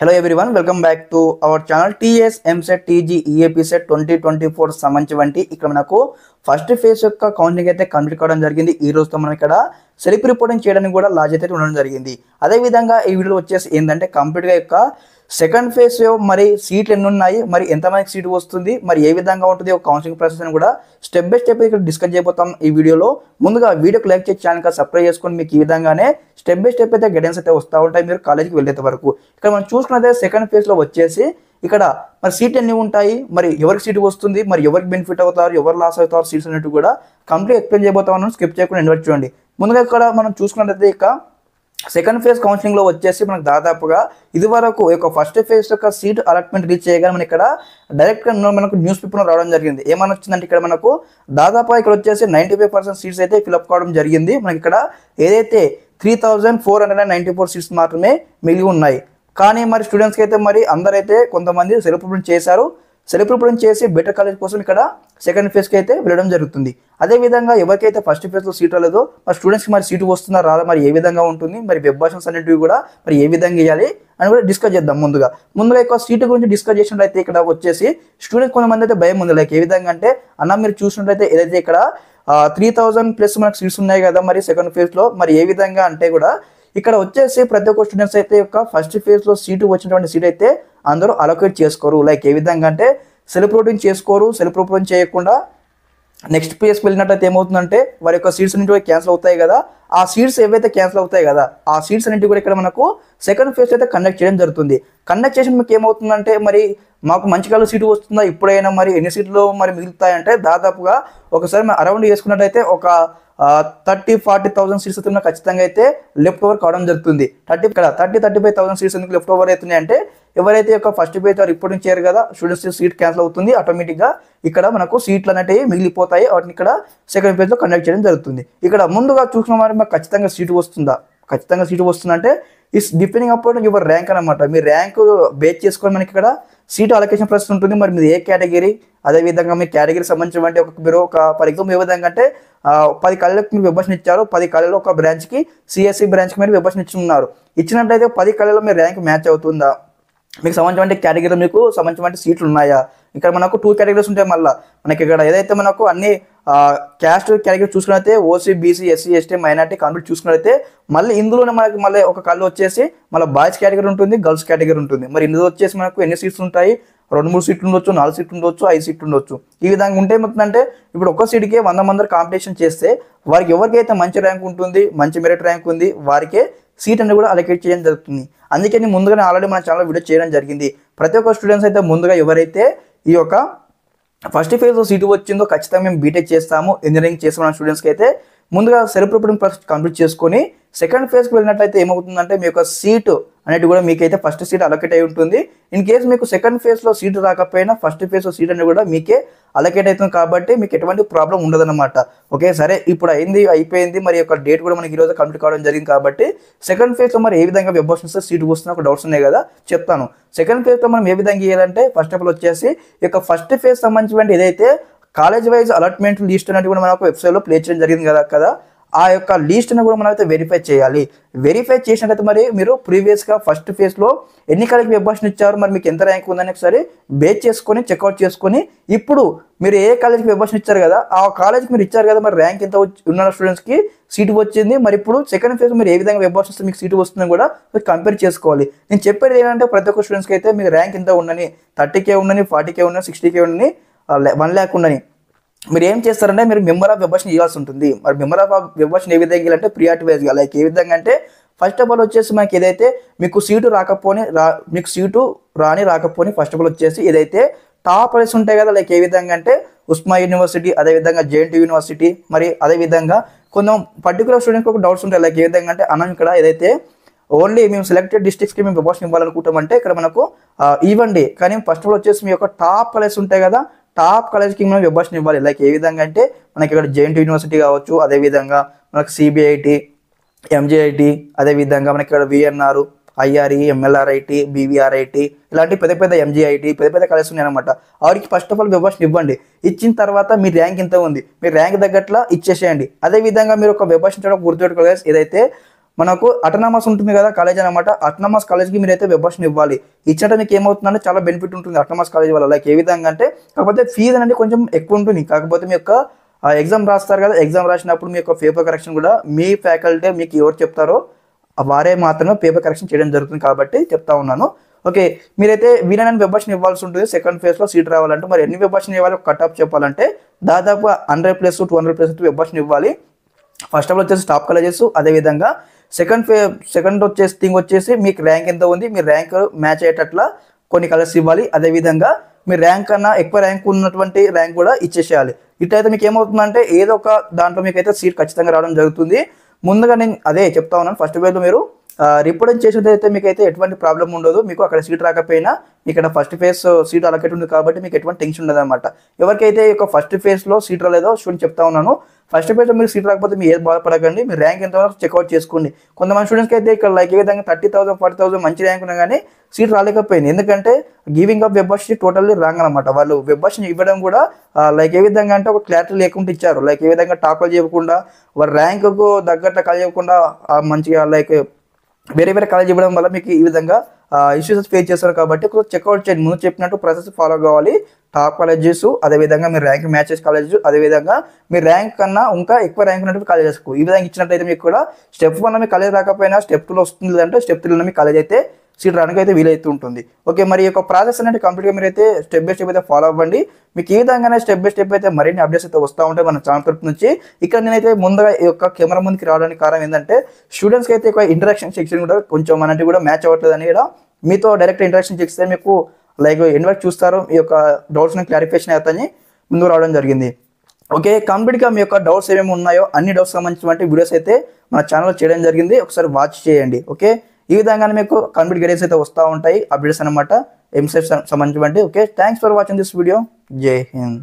Hello everyone, welcome back to our channel TS MSET TG EAP set 2024 సంబంధించి ఇక్కడ మనకు first phase యొక్క counting అయితే కంప్లీట్ కావడం జరిగింది. ఈ రోజుతో మనం ఇక్కడ సెల్ఫ్ రిపోర్టింగ్ చేయడానికి కూడా లాస్ట్ అయితే ఉండడం జరిగింది. అదే విధంగా ఈ వీడియోలో వచ్చేసి ఏంటంటే కంప్లీట్గా యొక్క సెకండ్ ఫేజ్ మరి సీట్లు ఎన్ని ఉన్నాయి, మరి ఎంతమందికి సీటు వస్తుంది, మరి ఏ విధంగా ఉంటుంది ఒక కౌన్సిలింగ్ ప్రాసెస్ అని కూడా స్టెప్ బై స్టెప్ ఇక్కడ డిస్కస్ చేయబోతాం ఈ వీడియోలో. ముందుగా వీడియోకి లైక్ చేసి ఛానల్కి సబ్స్క్రైబ్ చేసుకొని మీకు ఈ విధంగానే స్టెప్ బై స్టెప్ అయితే గైడెన్స్ అయితే వస్తూ ఉంటాయి మీరు కాలేజీకి వెళ్ళేంత వరకు. ఇక్కడ మనం చూసుకున్నదే సెకండ్ ఫేజ్లో వచ్చేసి ఇక్కడ మరి సీట్లు ఎన్ని ఉంటాయి, మరి ఎవరికి సీటు వస్తుంది, మరి ఎవరికి బెనిఫిట్ అవుతారు, ఎవరు లాస్ అవుతారు సీట్స్ అన్నట్టు కూడా కంప్లీట్ ఎక్స్ప్లెయిన్ చేయబోతామని స్కిప్ చేయకుండా ఇన్వైట్ చూడండి. ముందుగా ఇక్కడ మనం చూసుకున్నట్లయితే ఇక సెకండ్ ఫేజ్ కౌన్సిలింగ్లో వచ్చేసి మనకు దాదాపుగా ఇదివరకు ఒక ఫస్ట్ ఫేజ్ యొక్క సీట్ అలాట్మెంట్ రీచ్ చేయగానే మనం ఇక్కడ డైరెక్ట్గా మనకు న్యూస్ పేపర్లో రావడం జరిగింది. ఏమని వచ్చిందంటే ఇక్కడ మనకు దాదాపుగా ఇక్కడ వచ్చేసి 95% సీట్స్ అయితే ఫిల్అప్ కావడం జరిగింది. మనకి ఇక్కడ ఏదైతే 3494 సీట్స్ మాత్రమే మిగిలి ఉన్నాయి. కానీ మరి స్టూడెంట్స్కి అయితే మరి అందరైతే కొంతమంది సెల్ఫ్ రిపోర్టింగ్ చేశారు. సెల్ఫ్ రిపోర్టింగ్ చేసి బెటర్ కాలేజ్ కోసం ఇక్కడ సెకండ్ ఫేజ్కి అయితే వెళ్ళడం జరుగుతుంది. అదేవిధంగా ఎవరికైతే ఫస్ట్ ఫేజ్లో సీట్ రాలేదో మరి స్టూడెంట్స్కి మరి సీటు వస్తుందా రాదా, మరి ఏ విధంగా ఉంటుంది, మరి వెబ్ ఆప్షన్స్ అనేటివి కూడా మరి ఏ విధంగా వేయాలి అని కూడా డిస్కస్ చేద్దాం. ముందుగా ఎక్కువ సీటు గురించి డిస్కస్ చేసినట్లయితే ఇక్కడ వచ్చేసి స్టూడెంట్స్ కొంతమంది అయితే భయం ఉంది. లైక్ ఏ విధంగా అంటే అన్న మీరు చూసినట్లయితే ఏదైతే ఇక్కడ 3000+ మనకు సీట్స్ ఉన్నాయి కదా మరి సెకండ్ ఫేజ్లో, మరి ఏ విధంగా అంటే కూడా ఇక్కడ వచ్చేసి ప్రతి ఒక్క స్టూడెంట్స్ అయితే యొక్క ఫస్ట్ ఫేజ్లో సీటు వచ్చినటువంటి సీట్ అయితే అందరూ అలొకేట్ చేసుకోరు. లైక్ ఏ విధంగా అంటే సెల్ఫ్ రిపోర్టింగ్ చేసుకోరు. సెల్ఫ్ రిపోర్టింగ్ చేయకుండా నెక్స్ట్ ఫేజ్కి వెళ్ళినట్టయితే ఏమవుతుందంటే వారి యొక్క సీట్స్ అన్నింటి క్యాన్సిల్ అవుతాయి కదా. ఆ సీట్స్ ఏవైతే క్యాన్సిల్ అవుతాయి కదా ఆ సీట్స్ అన్నింటి కూడా ఇక్కడ మనకు సెకండ్ ఫేజ్ అయితే కండక్ట్ చేయడం జరుగుతుంది. కండక్ట్ చేసిన మీకు ఏమవుతుందంటే మరి మాకు మంచి కాలం సీటు వస్తుందా, ఇప్పుడైనా మరి ఎన్ని సీట్లు మరి మిగులుతాయంటే దాదాపుగా ఒకసారి మనం అరౌండ్ చేసుకున్నట్టయితే ఒక 30,000-40,000 సీట్స్ అయితే ఖచ్చితంగా అయితే లెఫ్ట్ ఓవర్ కావడం జరుగుతుంది. 35,000 సీట్స్ ఎందుకు లెఫ్ట్ ఓవర్ అవుతున్నాయి అంటే ఎవరైతే యొక్క ఫస్ట్ పేజ్ రిపోర్టింగ్ చేయరు కదా స్టూడెంట్స్ సీట్ క్యాన్సిల్ అవుతుంది. ఆటోమేటిక్గా ఇక్కడ మనకు సీట్లు అనేవి మిగిలిపోతాయి. వాటిని ఇక్కడ సెకండ్ పేజ్లో కండక్ట్ చేయడం జరుగుతుంది. ఇక్కడ ముందుగా చూసిన వారికి మాకు ఖచ్చితంగా సీటు వస్తుందా, ఖచ్చితంగా సీటు వస్తుందంటే it's depending upon your rank అనమాట. మీ ర్యాంక్ బేస్ చేసుకొని మనకి ఇక్కడ సీటు అలొకేషన్ ప్రాసెస్ ఉంటుంది. మరి మీరు ఏ కేటగిరీ, అదేవిధంగా మీ కేటగిరీకి సంబంధించిన మీరు ఒక ఫర్ ఎగ్జాంపుల్ ఏ విధంగా అంటే 10 కాలేజీలకు మీరు విభజన ఇచ్చారు. 10 కాలేజీలో ఒక బ్రాంచ్కి సిఎస్సి బ్రాంచ్కి మీరు విభజన ఇచ్చున్నారు. ఇచ్చినట్లయితే 10 కాలేజీలో మీ ర్యాంక్ మ్యాచ్ అవుతుందా, మీకు సంబంధించిన కేటగిరీలో మీకు సంబంధించిన సీట్లు ఉన్నాయా. ఇక్కడ మనకు 2 కేటగిరీస్ ఉంటాయి. మళ్ళీ మనకి ఇక్కడ ఏదైతే మనకు అన్ని క్యాస్ట్ కేటగిరీ చూసుకున్నైతే OC, BC, SC, ST, minority complete చూసుకున్నైతే మళ్ళీ ఇందులోనే మనకి మళ్ళీ ఒక కాలేజ్ వచ్చేసి మళ్ళీ బాయ్స్ కేటగిరీ ఉంటుంది, గర్ల్స్ కేటగిరీ ఉంటుంది. మరి ఇందులో వచ్చేసి మనకు ఎన్ని సీట్స్ ఉంటాయి, 2-3 సీట్లు ఉండొచ్చు, 4 సీట్లు ఉండొచ్చు, 5 సీట్లు ఉండొచ్చు. ఈ విధంగా ఉంటే ఏమవుతుందంటే ఇప్పుడు ఒక్క సీట్కి 100 మంది కాంపిటీషన్ చేస్తే వారికి ఎవరికైతే మంచి ర్యాంక్ ఉంటుంది, మంచి మెరిట్ ర్యాంక్ ఉంది వారికే సీట్ అనేది కూడా అలొకేట్ చేయడం జరుగుతుంది. అందుకని ముందుగానే ఆల్రెడీ మన ఛానల్లో వీడియో చేయడం జరిగింది. ప్రతి ఒక్క స్టూడెంట్స్ అయితే ముందుగా ఎవరైతే ఈ యొక్క ఫస్ట్ ఫేజ్లో సీటు వచ్చిందో ఖచ్చితంగా మేము బీటెక్ చేస్తాము, ఇంజనీరింగ్ చేస్తామన్న స్టూడెంట్స్కి అయితే ముందుగా సెల్ఫ్ రిపోర్టింగ్ ప్రాసెస్ కంప్లీట్ చేసుకొని సెకండ్ ఫేజ్కి వెళ్ళినట్లయితే ఏమవుతుందంటే మీ యొక్క సీటు అనేది కూడా మీకైతే ఫస్ట్ సీట్ అలొకేట్ అయి ఉంటుంది. ఇన్ కేసు మీకు సెకండ్ ఫేజ్లో సీటు రాకపోయినా ఫస్ట్ ఫేజ్లో సీట్ అనేది కూడా మీకే అలొకేట్ అవుతుంది కాబట్టి మీకు ఎటువంటి ప్రాబ్లం ఉండదన్నమాట. ఓకే సరే, ఇప్పుడు అయిపోయింది మరి యొక్క డేట్ కూడా మనకి ఈరోజు కంప్లీట్ కావడం జరిగింది కాబట్టి సెకండ్ ఫేజ్లో మరి ఏ విధంగా వెబ్ ఆప్షన్స్ సీటు వస్తున్నా ఒక డౌట్స్ ఉన్నాయి కదా చెప్తాను. సెకండ్ ఫేజ్లో మనం ఏ విధంగా చేయాలంటే ఫస్ట్ ఆఫ్ ఆల్ వచ్చేసి ఈ యొక్క ఫస్ట్ ఫేజ్ సంబంధించిన ఏదైతే కాలేజ్ వైజ్ అలాట్మెంట్ లిస్ట్ అనేది కూడా మనకు వెబ్సైట్లో ప్లే చేయడం జరిగింది కదా ఆ యొక్క లిస్ట్ని కూడా మనం అయితే వెరిఫై చేయాలి. వెరిఫై చేసినట్లయితే మరి మీరు ప్రీవియస్గా ఫస్ట్ ఫేజ్లో ఎన్ని కాలేజీకి వెబ్ ఆప్షన్ ఇచ్చారు, మరి మీకు ఎంత ర్యాంక్ ఉందని ఒకసారి బేస్ చేసుకొని చెక్అవుట్ చేసుకొని ఇప్పుడు మీరు ఏ కాలేజీకి వెబ్ ఆప్షన్ ఇచ్చారు కదా ఆ కాలేజీకి మీరు ఇచ్చారు కదా మరి ర్యాంక్ ఎంత ఉన్న స్టూడెంట్స్కి సీటు వచ్చింది. మరి ఇప్పుడు సెకండ్ ఫేజ్ మీరు ఏ విధంగా వెబ్ ఆప్షన్స్ మీకు సీటు వస్తుందని కూడా కంపేర్ చేసుకోవాలి. నేను చెప్పేది ఏంటంటే ప్రతి ఒక్క స్టూడెంట్స్కి అయితే మీకు ర్యాంక్ ఎంత ఉండని, 30K ఉండని, 40K ఉండని, 60K ఉండని, 1 lakh ఉండని మీరు ఏం చేస్తారంటే మీరు మెంబర్ ఆఫ్ వెబ్ ఆప్షన్ ఇవ్వాల్సి ఉంటుంది. మరి member of web option A విధంగా ఇవ్వాలంటే ప్రియారిటీ వైజ్గా లైక్ ఏ విధంగా అంటే ఫస్ట్ ఆఫ్ ఆల్ వచ్చేసి మనకి ఏదైతే మీకు సీటు మీకు సీటు రాకపోని ఫస్ట్ ఆఫ్ ఆల్ వచ్చేసి ఏదైతే టాప్ ప్లేస్ ఉంటాయి కదా లైక్ ఏ విధంగా అంటే ఉస్మా యూనివర్సిటీ, అదేవిధంగా జేఎన్టీ యూనివర్సిటీ, మరి అదేవిధంగా కొంచెం పర్టికులర్ స్టూడెంట్కి ఒక డౌట్స్ ఉంటాయి లైక్ ఏ విధంగా అంటే అన్నం ఇక్కడ ఏదైతే ఓన్లీ మేము సెలెక్టెడ్ డిస్ట్రిక్ట్స్కి మేము వెబ్ ఆప్షన్ ఇవ్వాలనుకుంటామంటే ఇక్కడ మనకు ఇవ్వండి. కానీ ఫస్ట్ ఆఫ్ ఆల్ వచ్చేసి మీ యొక్క టాప్ కాలేజ్ ఉంటాయి కదా టాప్ కాలేజ్కి మనం వెబ్ ఆప్షన్ ఇవ్వాలి. లైక్ ఏ విధంగా అంటే మనకి ఇక్కడ జేఎన్టీ యూనివర్సిటీ కావచ్చు, అదేవిధంగా మనకు సిబిఐటి, ఎంజేఐటి, అదేవిధంగా మనకి ఇక్కడ విఎన్ఆర్, ఐఆర్ఈ, ఎంఎల్ఆర్ఐటి, బీవీఆర్ఐటి ఇలాంటి పెద్ద ఎంజీఐటి పెద్ద కాలేజెస్ ఉన్నాయన్నమాట. వారికి first of all web option ఇవ్వండి. ఇచ్చిన తర్వాత మీ ర్యాంక్ ఎంత ఉంది, మీ ర్యాంక్ తగ్గట్లా ఇచ్చేసేయండి. అదేవిధంగా మీరు ఒక వెబ్ ఆప్షన్ గుర్తుపెట్టుకోవాలి ఏదైతే మనకు అటనామస్ ఉంటుంది కదా కాలేజ్ అనమాట. అటనామస్ కాలేజ్కి మీరైతే వెబ్ వర్షన్ ఇవ్వాలి. ఇచ్చినట్టు మీకు ఏమవుతుందంటే చాలా బెనిఫిట్ ఉంటుంది అటనామస్ కాలేజ్ వల్ల. లైక్ ఏ విధంగా అంటే కాకపోతే ఫీజు అనేది కొంచెం ఎక్కువ ఉంటుంది. కాకపోతే మీ యొక్క ఎగ్జామ్ రాస్తారు కదా, ఎగ్జామ్ రాసినప్పుడు మీ యొక్క పేపర్ కరెక్షన్ కూడా మీ ఫ్యాకల్టీ మీకు ఎవరు చెప్తారో వారే మాత్రమే పేపర్ కరెక్షన్ చేయడం జరుగుతుంది కాబట్టి చెప్తా ఉన్నాను. ఓకే, మీరైతే వీలైన వెబ్ వర్షన్ ఇవ్వాల్సి ఉంటుంది సెకండ్ ఫేజ్లో సీట్ రావాలంటే. మరి ఎన్ని వెబ్ వర్షన్ ఇవ్వాలి కట్ ఆఫ్ చెప్పాలంటే దాదాపు 100+ 200+ వెబ్ వర్షన్ ఇవ్వాలి. ఫస్ట్ ఆఫ్ ఆల్ వచ్చేసి టాప్ కాలేజెస్, అదేవిధంగా సెకండ్ వచ్చేసి థింగ్ వచ్చేసి మీకు ర్యాంక్ ఎంత ఉంది, మీ ర్యాంక్ మ్యాచ్ అయ్యేటట్లా కొన్ని కలర్స్ ఇవ్వాలి. అదేవిధంగా మీ ర్యాంక్ కన్నా ఎక్కువ ర్యాంక్ ఉన్నటువంటి ర్యాంక్ కూడా ఇచ్చేసేయాలి. ఇట్లయితే మీకు ఏమవుతుందంటే ఏదో ఒక దాంట్లో మీకు అయితే సీట్ ఖచ్చితంగా రావడం జరుగుతుంది. ముందుగా నేను అదే చెప్తా ఉన్నాను, ఫస్ట్ ఫేజ్లో మీరు రిపోర్ట్ చేసేదైతే మీకైతే ఎటువంటి ప్రాబ్లం ఉండదు. మీకు అక్కడ సీట్ రాకపోయినా ఇక్కడ ఫస్ట్ ఫేజ్ సీట్ అలొకేట్ ఉంది కాబట్టి మీకు ఎటువంటి టెన్షన్ ఉండదు అనమాట. ఎవరికైతే ఈ యొక్క ఫస్ట్ ఫేజ్లో సీట్ రాలేదో స్టూడెంట్ చెప్తా ఉన్నాను, ఫస్ట్ ఫేజ్లో మీరు సీట్ రాకపోతే మీరు ఏది బాధపడకండి, మీరు ర్యాంక్ ఎంతవరకు చెక్అవుట్ చేసుకోండి. కొంతమంది స్టూడెంట్స్కి అయితే ఇక్కడ లైక్ ఏ విధంగా 30,000 40,000 మంచి ర్యాంక్ ఉన్నా కానీ సీట్ రాలేకపోయింది. ఎందుకంటే giving up web version totally wrong అనమాట. వాళ్ళు వెబ్ వర్షన్ ఇవ్వడం కూడా లైక్ ఏ విధంగా అంటే ఒక క్లారిటీ లేకుండా ఇచ్చారు. లైక్ ఏ విధంగా టాప్లు చేయకుండా వాళ్ళ ర్యాంకుకు తగ్గట్టు కాల్ చేయకుండా మంచిగా లైక్ వేరే కాలేజ్ ఇవ్వడం వల్ల మీకు ఈ విధంగా ఇష్యూస్ ఫేస్ చేస్తారు. కాబట్టి చెక్అవుట్ చేయండి. ముందు చెప్పినట్టు ప్రాసెస్ ఫాలో కావాలి. టాప్ కాలేజెస్, అదేవిధంగా మీ ర్యాంక్ మ్యాచెస్ కాలేజెస్, అదేవిధంగా మీ ర్యాంక్ కన్నా ఇంకా ఎక్కువ ర్యాంక్ ఉన్నట్టు కాలేజెస్కు ఈ విధంగా ఇచ్చినట్టయితే మీకు కూడా స్టెప్ 1 మీ కాలేజ్ రాకపోయినా స్టెప్ 2లో వస్తుంది, అంటే స్టెప్ 3లో మీ కాలేజ్ అయితే సీట్ రావడానికి అయితే వీలైతే ఉంటుంది. ఓకే, మరి ఈ యొక్క ప్రాసెస్ అనేది కంప్లీట్గా మీరైతే స్టెప్ బై స్టెప్ అయితే ఫాలో అవ్వండి. మీకు ఈ విధంగానే స్టెప్ బై స్టెప్ అయితే మరిన్ని అప్డేట్స్ అయితే వస్తూ ఉంటాయి మన ఛానల్ తరపు నుంచి. ఇక్కడ నేనైతే ముందుగా ఈ యొక్క కెమెరా ముందుకి రావడానికి కారణం ఏంటంటే స్టూడెంట్స్కి అయితే ఒక ఇంటరాక్షన్ సెక్షన్ కూడా కొంచెం అనేది కూడా మ్యాచ్ అవ్వట్లేదు అని కూడా మీతో డైరెక్ట్ ఇంటరాక్షన్ చేస్తే మీకు లైక్ ఎన్వర్క్ చూస్తారు, ఈ యొక్క డౌట్స్ని క్లారిఫికేషన్ అవుతాయని ముందుకు రావడం జరిగింది. ఓకే, కంప్లీట్గా మీ యొక్క డౌట్స్ ఏమేమి ఉన్నాయో అన్ని డౌట్స్ సంబంధించినటువంటి వీడియోస్ అయితే మన ఛానల్లో చేయడం జరిగింది. ఒకసారి వాచ్ చేయండి. ఓకే, ఈ విధంగానే మీకు కంప్లీట్ గైడెన్స్ అయితే వస్తూ ఉంటాయి అప్డేట్స్ అనమాట ఎంసెట్ సంబంధించి. Okay, thanks for watching this video. జై హింద్.